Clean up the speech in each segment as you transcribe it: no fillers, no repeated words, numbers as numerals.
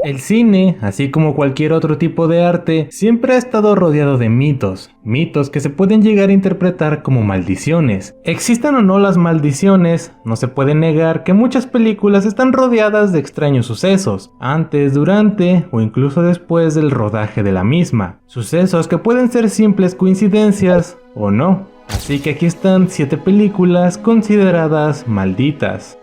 El cine, así como cualquier otro tipo de arte, siempre ha estado rodeado de mitos que se pueden llegar a interpretar como maldiciones. Existan o no las maldiciones, no se puede negar que muchas películas están rodeadas de extraños sucesos, antes, durante o incluso después del rodaje de la misma. Sucesos que pueden ser simples coincidencias o no. Así que aquí están 7 películas consideradas malditas.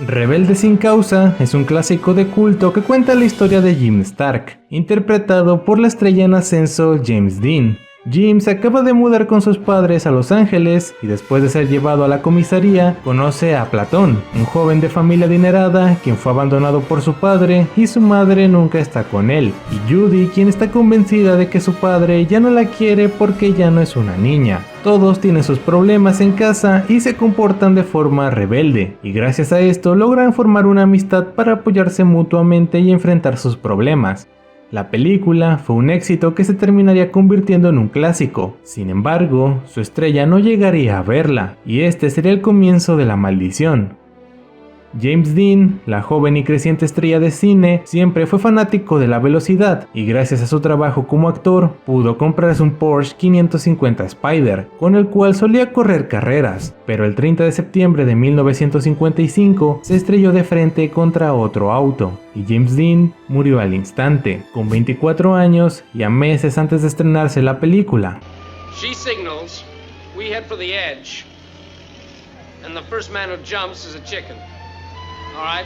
Rebelde sin causa es un clásico de culto que cuenta la historia de Jim Stark, interpretado por la estrella en ascenso James Dean. Jim se acaba de mudar con sus padres a Los Ángeles y después de ser llevado a la comisaría, conoce a Platón, un joven de familia adinerada quien fue abandonado por su padre y su madre nunca está con él, y Judy, quien está convencida de que su padre ya no la quiere porque ya no es una niña. Todos tienen sus problemas en casa y se comportan de forma rebelde, y gracias a esto logran formar una amistad para apoyarse mutuamente y enfrentar sus problemas. La película fue un éxito que se terminaría convirtiendo en un clásico. Sin embargo, su estrella no llegaría a verla, y este sería el comienzo de la maldición. James Dean, la joven y creciente estrella de cine, siempre fue fanático de la velocidad y gracias a su trabajo como actor pudo comprarse un Porsche 550 Spyder, con el cual solía correr carreras, pero el 30 de septiembre de 1955 se estrelló de frente contra otro auto y James Dean murió al instante, con 24 años y a meses antes de estrenarse la película. She signals, we head for the edge, and the first man who jumps is a chicken. All right.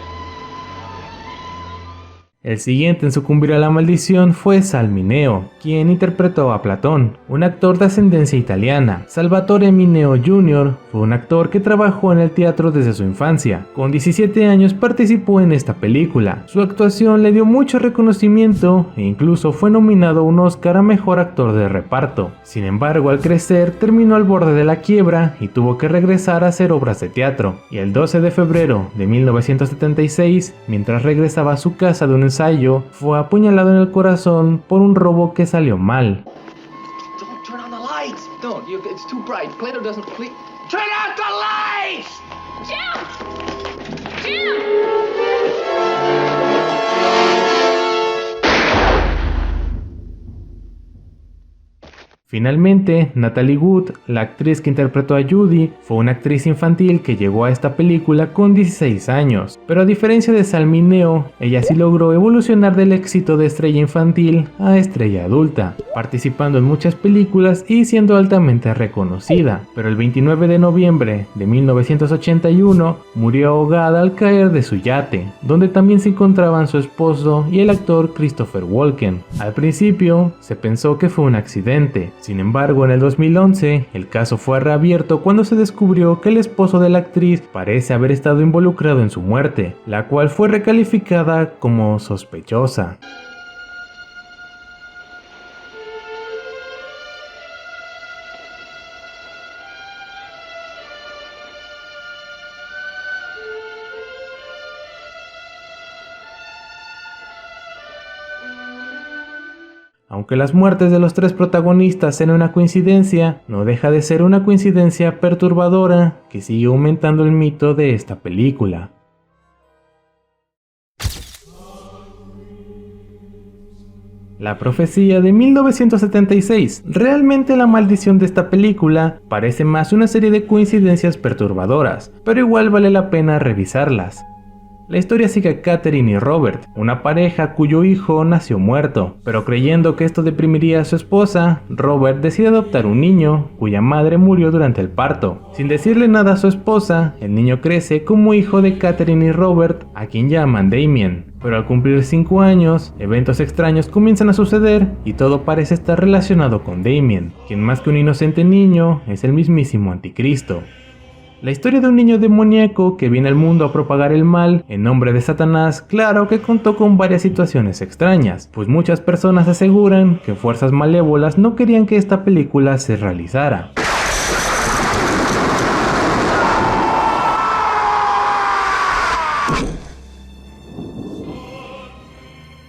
El siguiente en sucumbir a la maldición fue Sal Mineo, quien interpretó a Platón, un actor de ascendencia italiana. Salvatore Mineo Jr. fue un actor que trabajó en el teatro desde su infancia. Con 17 años participó en esta película. Su actuación le dio mucho reconocimiento e incluso fue nominado a un Oscar a Mejor Actor de Reparto. Sin embargo, al crecer terminó al borde de la quiebra y tuvo que regresar a hacer obras de teatro. Y el 12 de febrero de 1976, mientras regresaba a su casa de un ensayo, fue apuñalado en el corazón por un robo que salió mal. Don't turn on the lights. Don't. It's too bright. Plato doesn't please. Turn out the lights! Jim! Jim! Finalmente, Natalie Wood, la actriz que interpretó a Judy, fue una actriz infantil que llegó a esta película con 16 años, pero a diferencia de Sal Mineo, ella sí logró evolucionar del éxito de estrella infantil a estrella adulta, participando en muchas películas y siendo altamente reconocida, pero el 29 de noviembre de 1981 murió ahogada al caer de su yate, donde también se encontraban su esposo y el actor Christopher Walken. Al principio, se pensó que fue un accidente. Sin embargo, en el 2011, el caso fue reabierto cuando se descubrió que el esposo de la actriz parece haber estado involucrado en su muerte, la cual fue recalificada como sospechosa. Aunque las muertes de los 3 protagonistas sean una coincidencia, no deja de ser una coincidencia perturbadora que sigue aumentando el mito de esta película. La profecía de 1976. Realmente la maldición de esta película parece más una serie de coincidencias perturbadoras, pero igual vale la pena revisarlas. La historia sigue a Catherine y Robert, una pareja cuyo hijo nació muerto, pero creyendo que esto deprimiría a su esposa, Robert decide adoptar un niño cuya madre murió durante el parto. Sin decirle nada a su esposa, el niño crece como hijo de Catherine y Robert, a quien llaman Damien. Pero al cumplir 5 años, eventos extraños comienzan a suceder y todo parece estar relacionado con Damien, quien más que un inocente niño es el mismísimo anticristo. La historia de un niño demoníaco que viene al mundo a propagar el mal en nombre de Satanás, claro que contó con varias situaciones extrañas, pues muchas personas aseguran que fuerzas malévolas no querían que esta película se realizara.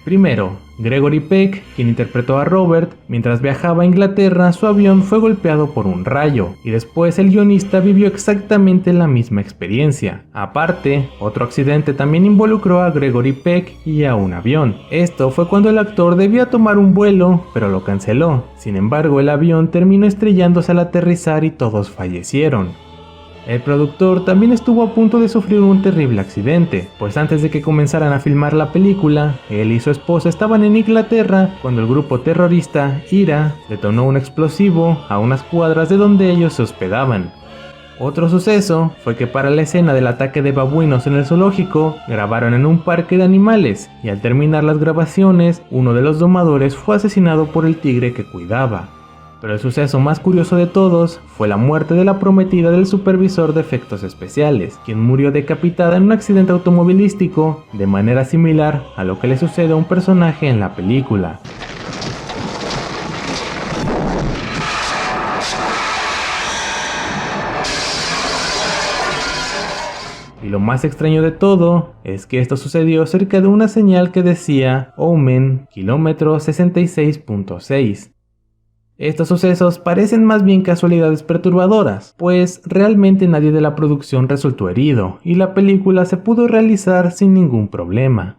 Primero, Gregory Peck, quien interpretó a Robert, mientras viajaba a Inglaterra, su avión fue golpeado por un rayo, y después el guionista vivió exactamente la misma experiencia. Aparte, otro accidente también involucró a Gregory Peck y a un avión. Esto fue cuando el actor debía tomar un vuelo, pero lo canceló. Sin embargo, el avión terminó estrellándose al aterrizar y todos fallecieron. El productor también estuvo a punto de sufrir un terrible accidente, pues antes de que comenzaran a filmar la película, él y su esposa estaban en Inglaterra cuando el grupo terrorista IRA detonó un explosivo a unas cuadras de donde ellos se hospedaban. Otro suceso fue que para la escena del ataque de babuinos en el zoológico, grabaron en un parque de animales, y al terminar las grabaciones, uno de los domadores fue asesinado por el tigre que cuidaba. Pero el suceso más curioso de todos fue la muerte de la prometida del supervisor de efectos especiales, quien murió decapitada en un accidente automovilístico de manera similar a lo que le sucede a un personaje en la película. Y lo más extraño de todo es que esto sucedió cerca de una señal que decía Omen, kilómetro 66.6. Estos sucesos parecen más bien casualidades perturbadoras, pues realmente nadie de la producción resultó herido y la película se pudo realizar sin ningún problema.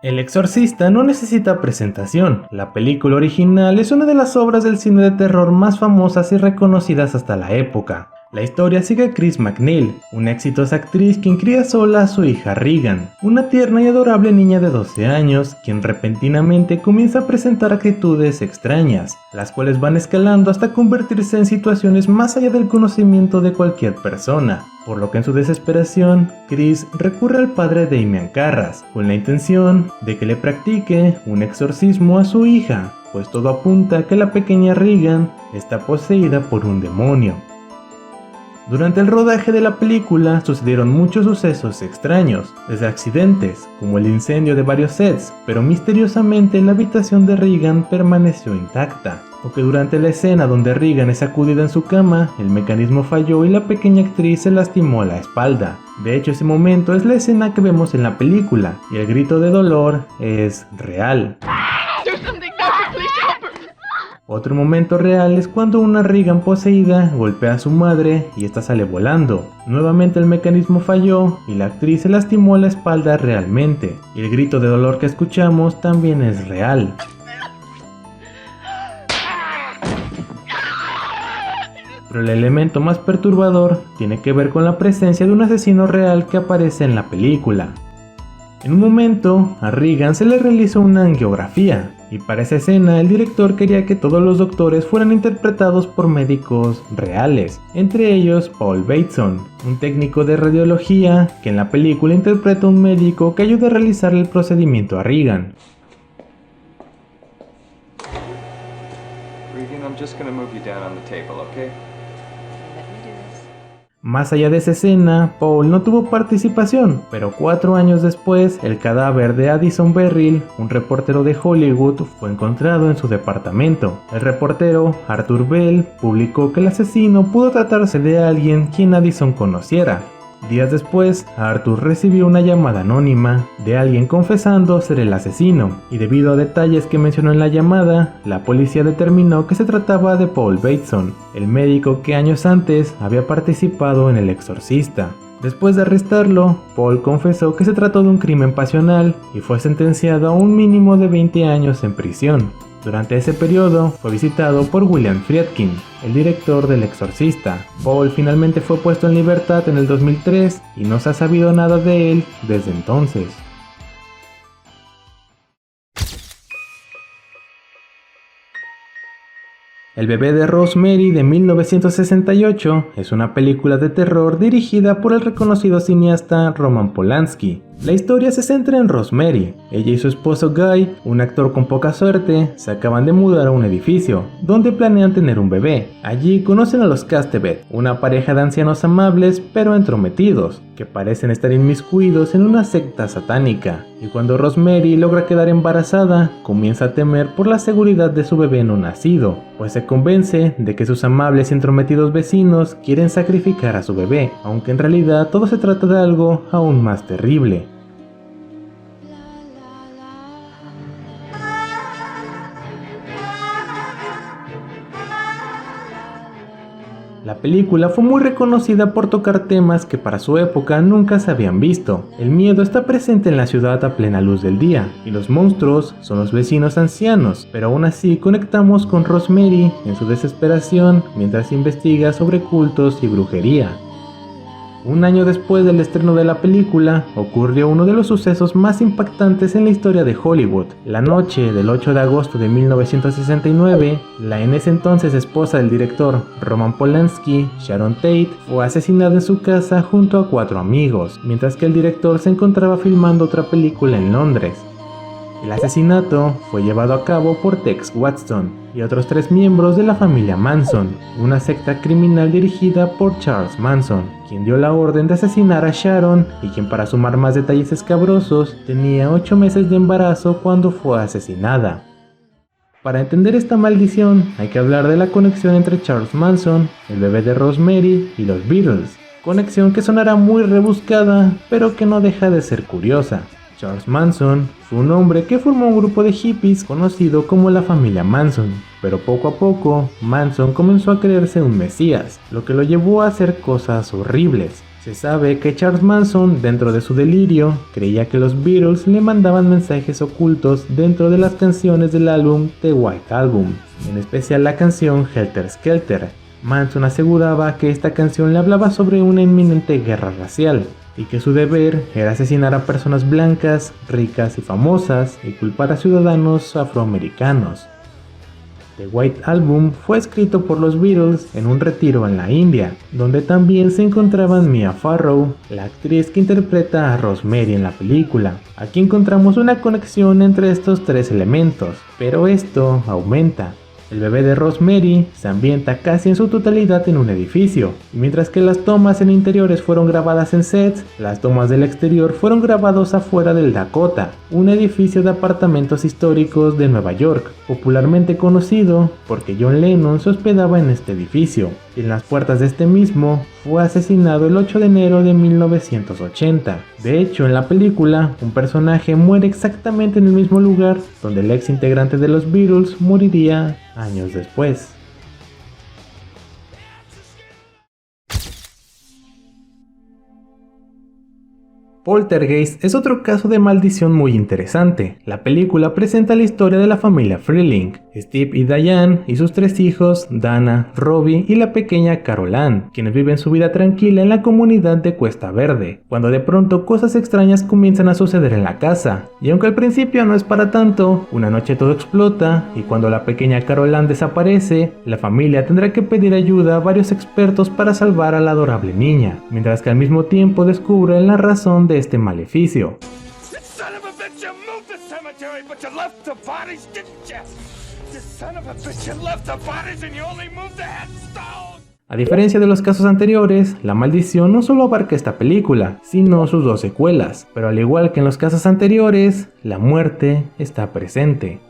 El Exorcista no necesita presentación. La película original es una de las obras del cine de terror más famosas y reconocidas hasta la época. La historia sigue a Chris MacNeil, una exitosa actriz quien cría sola a su hija Regan, una tierna y adorable niña de 12 años, quien repentinamente comienza a presentar actitudes extrañas, las cuales van escalando hasta convertirse en situaciones más allá del conocimiento de cualquier persona, por lo que en su desesperación, Chris recurre al padre Damian Carras, con la intención de que le practique un exorcismo a su hija, pues todo apunta a que la pequeña Regan está poseída por un demonio. Durante el rodaje de la película sucedieron muchos sucesos extraños, desde accidentes, como el incendio de varios sets, pero misteriosamente la habitación de Regan permaneció intacta, o que durante la escena donde Regan es sacudida en su cama, el mecanismo falló y la pequeña actriz se lastimó la espalda. De hecho, ese momento es la escena que vemos en la película, y el grito de dolor es real. Otro momento real es cuando una Regan poseída golpea a su madre y esta sale volando. Nuevamente el mecanismo falló y la actriz se lastimó la espalda realmente. Y el grito de dolor que escuchamos también es real. Pero el elemento más perturbador tiene que ver con la presencia de un asesino real que aparece en la película. En un momento, a Regan se le realizó una angiografía, y para esa escena el director quería que todos los doctores fueran interpretados por médicos reales, entre ellos Paul Bateson, un técnico de radiología que en la película interpreta a un médico que ayuda a realizar el procedimiento a Regan. Regan, I'm just gonna move you down on the table, okay? Más allá de esa escena, Paul no tuvo participación, pero 4 años después, el cadáver de Addison Berrill, un reportero de Hollywood, fue encontrado en su departamento. El reportero, Arthur Bell, publicó que el asesino pudo tratarse de alguien quien Addison conociera. Días después, Arthur recibió una llamada anónima de alguien confesando ser el asesino, y debido a detalles que mencionó en la llamada, la policía determinó que se trataba de Paul Bateson, el médico que años antes había participado en El Exorcista. Después de arrestarlo, Paul confesó que se trató de un crimen pasional y fue sentenciado a un mínimo de 20 años en prisión. Durante ese periodo fue visitado por William Friedkin, el director del Exorcista. Paul finalmente fue puesto en libertad en el 2003 y no se ha sabido nada de él desde entonces. El bebé de Rosemary de 1968 es una película de terror dirigida por el reconocido cineasta Roman Polanski. La historia se centra en Rosemary. Ella y su esposo Guy, un actor con poca suerte, se acaban de mudar a un edificio, donde planean tener un bebé. Allí conocen a los Castevet, una pareja de ancianos amables pero entrometidos, que parecen estar inmiscuidos en una secta satánica. Y cuando Rosemary logra quedar embarazada, comienza a temer por la seguridad de su bebé no nacido, pues se convence de que sus amables y entrometidos vecinos quieren sacrificar a su bebé, aunque en realidad todo se trata de algo aún más terrible. La película fue muy reconocida por tocar temas que para su época nunca se habían visto. El miedo está presente en la ciudad a plena luz del día, y los monstruos son los vecinos ancianos, pero aún así conectamos con Rosemary en su desesperación mientras investiga sobre cultos y brujería. Un año después del estreno de la película, ocurrió uno de los sucesos más impactantes en la historia de Hollywood. La noche del 8 de agosto de 1969, la en ese entonces esposa del director Roman Polanski, Sharon Tate, fue asesinada en su casa junto a 4 amigos, mientras que el director se encontraba filmando otra película en Londres. El asesinato fue llevado a cabo por Tex Watson y otros 3 miembros de la familia Manson, una secta criminal dirigida por Charles Manson, quien dio la orden de asesinar a Sharon y quien, para sumar más detalles escabrosos, tenía 8 meses de embarazo cuando fue asesinada. Para entender esta maldición hay que hablar de la conexión entre Charles Manson, el bebé de Rosemary y los Beatles, conexión que sonará muy rebuscada pero que no deja de ser curiosa. Charles Manson fue un hombre que formó un grupo de hippies conocido como la familia Manson, pero poco a poco Manson comenzó a creerse un mesías, lo que lo llevó a hacer cosas horribles. Se sabe que Charles Manson, dentro de su delirio, creía que los Beatles le mandaban mensajes ocultos dentro de las canciones del álbum The White Album, en especial la canción Helter Skelter. Manson aseguraba que esta canción le hablaba sobre una inminente guerra racial, y que su deber era asesinar a personas blancas, ricas y famosas y culpar a ciudadanos afroamericanos. The White Album fue escrito por los Beatles en un retiro en la India, donde también se encontraban Mia Farrow, la actriz que interpreta a Rosemary en la película. Aquí encontramos una conexión entre estos 3 elementos, pero esto aumenta. El bebé de Rosemary se ambienta casi en su totalidad en un edificio, y mientras que las tomas en interiores fueron grabadas en sets, las tomas del exterior fueron grabados afuera del Dakota, un edificio de apartamentos históricos de Nueva York, popularmente conocido porque John Lennon se hospedaba en este edificio, y en las puertas de este mismo fue asesinado el 8 de enero de 1980. De hecho, en la película, un personaje muere exactamente en el mismo lugar donde el ex integrante de los Beatles moriría años después. Poltergeist es otro caso de maldición muy interesante. La película presenta la historia de la familia Freeling, Steve y Diane y sus 3 hijos, Dana, Robbie y la pequeña Carol Ann, quienes viven su vida tranquila en la comunidad de Cuesta Verde, cuando de pronto cosas extrañas comienzan a suceder en la casa, y aunque al principio no es para tanto, una noche todo explota y cuando la pequeña Carol Ann desaparece, la familia tendrá que pedir ayuda a varios expertos para salvar a la adorable niña, mientras que al mismo tiempo descubren la razón de este maleficio. A diferencia de los casos anteriores, la maldición no solo abarca esta película, sino sus 2 secuelas, pero al igual que en los casos anteriores, la muerte está presente.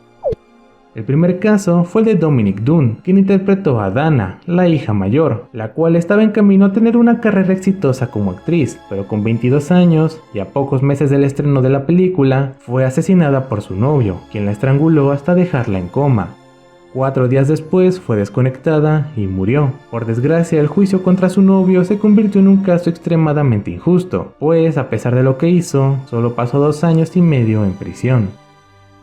El primer caso fue el de Dominique Dunne, quien interpretó a Dana, la hija mayor, la cual estaba en camino a tener una carrera exitosa como actriz, pero con 22 años y a pocos meses del estreno de la película, fue asesinada por su novio, quien la estranguló hasta dejarla en coma. 4 días después fue desconectada y murió. Por desgracia, el juicio contra su novio se convirtió en un caso extremadamente injusto, pues a pesar de lo que hizo, solo pasó 2 años y medio en prisión.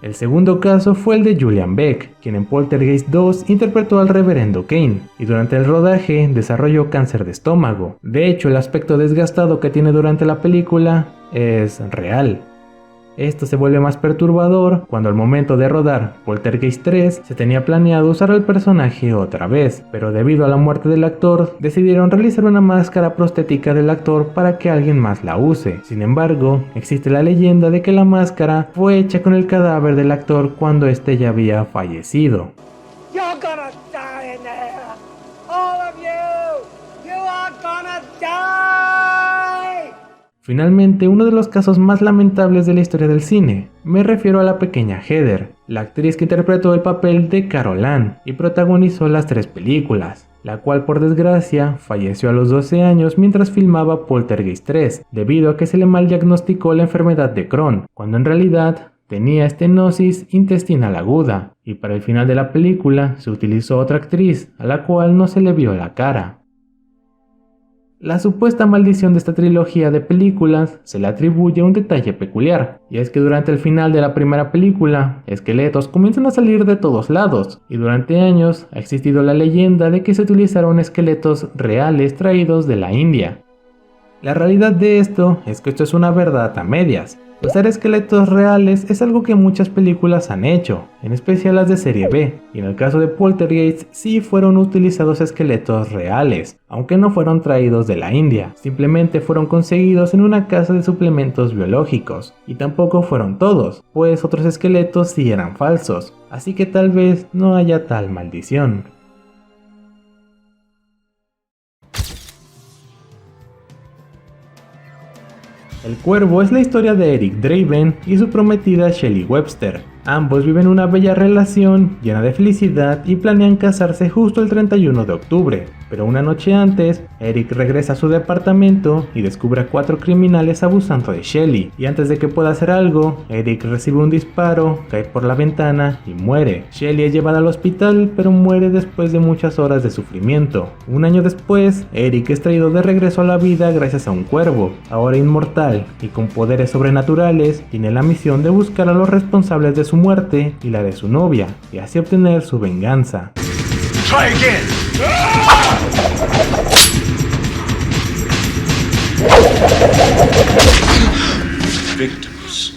El segundo caso fue el de Julian Beck, quien en Poltergeist 2 interpretó al reverendo Kane, y durante el rodaje desarrolló cáncer de estómago. De hecho, el aspecto desgastado que tiene durante la película es real. Esto se vuelve más perturbador cuando al momento de rodar Poltergeist 3 se tenía planeado usar al personaje otra vez, pero debido a la muerte del actor decidieron realizar una máscara prostética del actor para que alguien más la use. Sin embargo, existe la leyenda de que la máscara fue hecha con el cadáver del actor cuando este ya había fallecido. You're gonna die in there! All of you! You are gonna die! Finalmente, uno de los casos más lamentables de la historia del cine. Me refiero a la pequeña Heather, la actriz que interpretó el papel de Carol Ann y protagonizó las 3 películas, la cual por desgracia falleció a los 12 años mientras filmaba Poltergeist 3, debido a que se le mal diagnosticó la enfermedad de Crohn, cuando en realidad tenía estenosis intestinal aguda, y para el final de la película se utilizó otra actriz, a la cual no se le vio la cara. La supuesta maldición de esta trilogía de películas se le atribuye a un detalle peculiar, y es que durante el final de la primera película, esqueletos comienzan a salir de todos lados, y durante años ha existido la leyenda de que se utilizaron esqueletos reales traídos de la India. La realidad de esto es que esto es una verdad a medias. Usar esqueletos reales es algo que muchas películas han hecho, en especial las de serie B, y en el caso de Poltergeist sí fueron utilizados esqueletos reales, aunque no fueron traídos de la India, simplemente fueron conseguidos en una casa de suplementos biológicos, y tampoco fueron todos, pues otros esqueletos sí eran falsos, así que tal vez no haya tal maldición. El Cuervo es la historia de Eric Draven y su prometida Shelley Webster. Ambos viven una bella relación llena de felicidad y planean casarse justo el 31 de octubre, pero una noche antes, Eric regresa a su departamento y descubre a 4 criminales abusando de Shelley, y antes de que pueda hacer algo, Eric recibe un disparo, cae por la ventana y muere. Shelley es llevada al hospital, pero muere después de muchas horas de sufrimiento. Un año después, Eric es traído de regreso a la vida gracias a un cuervo, ahora inmortal y con poderes sobrenaturales. Tiene la misión de buscar a los responsables de su muerte y la de su novia, y así obtener su venganza. Try again. Victims,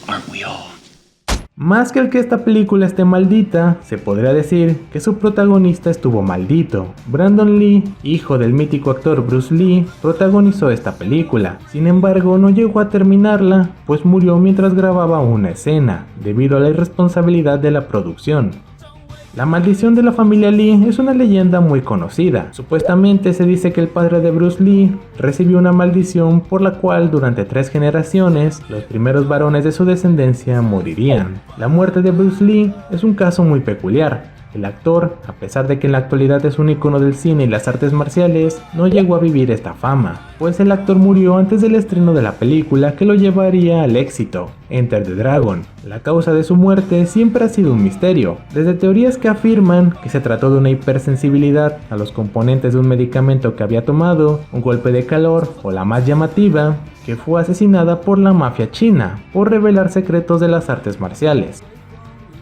aren't we all? Más que el que esta película esté maldita, se podría decir que su protagonista estuvo maldito. Brandon Lee, hijo del mítico actor Bruce Lee, protagonizó esta película. Sin embargo, no llegó a terminarla, pues murió mientras grababa una escena, debido a la irresponsabilidad de la producción. La maldición de la familia Lee es una leyenda muy conocida. Supuestamente se dice que el padre de Bruce Lee recibió una maldición por la cual durante 3 generaciones los primeros varones de su descendencia morirían. La muerte de Bruce Lee es un caso muy peculiar. El actor, a pesar de que en la actualidad es un icono del cine y las artes marciales, no llegó a vivir esta fama, pues el actor murió antes del estreno de la película que lo llevaría al éxito, Enter the Dragon. La causa de su muerte siempre ha sido un misterio, desde teorías que afirman que se trató de una hipersensibilidad a los componentes de un medicamento que había tomado, un golpe de calor, o la más llamativa, que fue asesinada por la mafia china por revelar secretos de las artes marciales.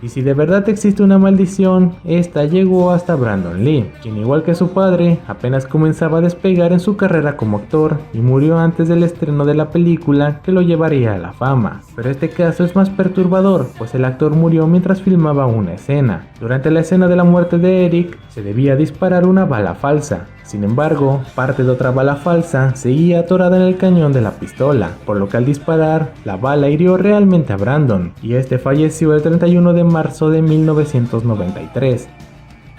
Y si de verdad existe una maldición, esta llegó hasta Brandon Lee, quien igual que su padre, apenas comenzaba a despegar en su carrera como actor y murió antes del estreno de la película que lo llevaría a la fama. Pero este caso es más perturbador, pues el actor murió mientras filmaba una escena. Durante la escena de la muerte de Eric, se debía disparar una bala falsa. Sin embargo, parte de otra bala falsa seguía atorada en el cañón de la pistola, por lo que al disparar, la bala hirió realmente a Brandon, y este falleció el 31 de marzo de 1993.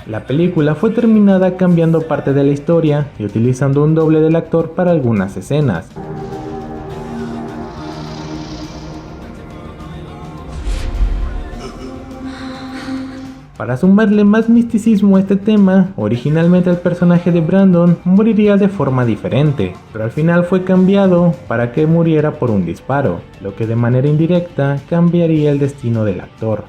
La película fue terminada cambiando parte de la historia y utilizando un doble del actor para algunas escenas. Para sumarle más misticismo a este tema, originalmente el personaje de Brandon moriría de forma diferente, pero al final fue cambiado para que muriera por un disparo, lo que de manera indirecta cambiaría el destino del actor.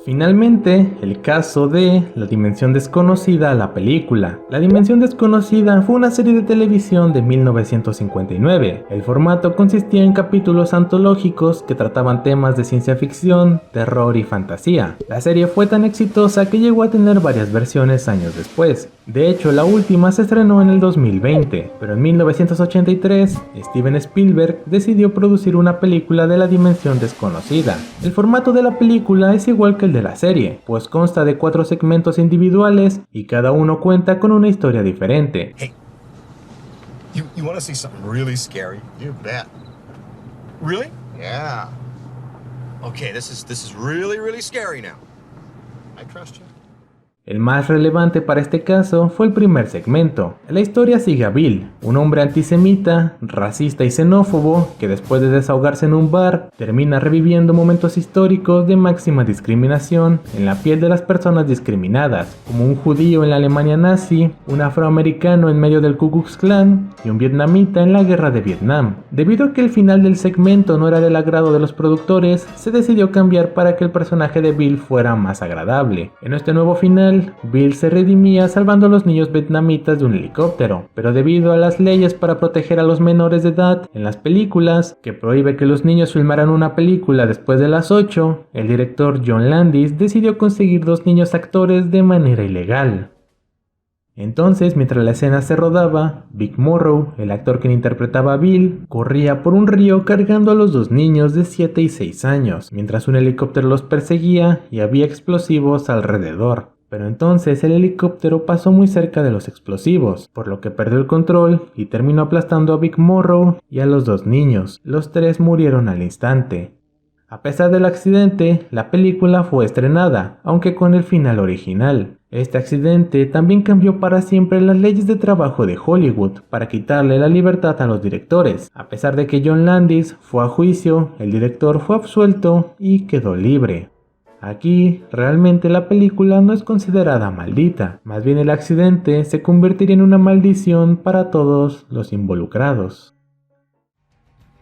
Finalmente, el caso de La Dimensión Desconocida, la película. La Dimensión Desconocida fue una serie de televisión de 1959. El formato consistía en capítulos antológicos que trataban temas de ciencia ficción, terror y fantasía. La serie fue tan exitosa que llegó a tener varias versiones años después. De hecho, la última se estrenó en el 2020, pero en 1983, Steven Spielberg decidió producir una película de La Dimensión Desconocida. El formato de la película es igual que el de la serie, pues consta de 4 segmentos individuales y cada uno cuenta con una historia diferente. Hey, you want to see something really scary? You bet. Really? Yeah. Okay, this is really scary now. I trust you. El más relevante para este caso fue el primer segmento. La historia sigue a Bill, un hombre antisemita, racista y xenófobo que después de desahogarse en un bar, termina reviviendo momentos históricos de máxima discriminación en la piel de las personas discriminadas, como un judío en la Alemania nazi, un afroamericano en medio del Ku Klux Klan y un vietnamita en la guerra de Vietnam. Debido a que el final del segmento no era del agrado de los productores, se decidió cambiar para que el personaje de Bill fuera más agradable. En este nuevo final, Bill se redimía salvando a los niños vietnamitas de un helicóptero, pero debido a las leyes para proteger a los menores de edad en las películas, que prohíbe que los niños filmaran una película después de las 8, el director John Landis decidió conseguir 2 niños actores de manera ilegal. Entonces, mientras la escena se rodaba, Vic Morrow, el actor que interpretaba a Bill, corría por un río cargando a los 2 niños de 7 y 6 años, mientras un helicóptero los perseguía y había explosivos alrededor. Pero entonces el helicóptero pasó muy cerca de los explosivos, por lo que perdió el control y terminó aplastando a Vic Morrow y a los 2 niños. Los 3 murieron al instante. A pesar del accidente, la película fue estrenada, aunque con el final original. Este accidente también cambió para siempre las leyes de trabajo de Hollywood para quitarle la libertad a los directores. A pesar de que John Landis fue a juicio, el director fue absuelto y quedó libre. Aquí, realmente la película no es considerada maldita, más bien el accidente se convertiría en una maldición para todos los involucrados.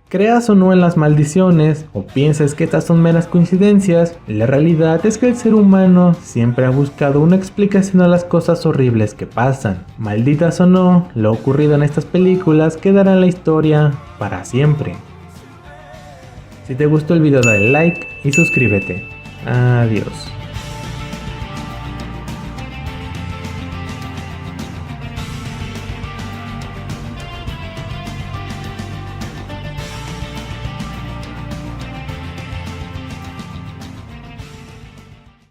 Creas o no en las maldiciones, o pienses que estas son meras coincidencias, la realidad es que el ser humano siempre ha buscado una explicación a las cosas horribles que pasan. Malditas o no, lo ocurrido en estas películas quedará en la historia para siempre. Si te gustó el video dale like y suscríbete. Adiós.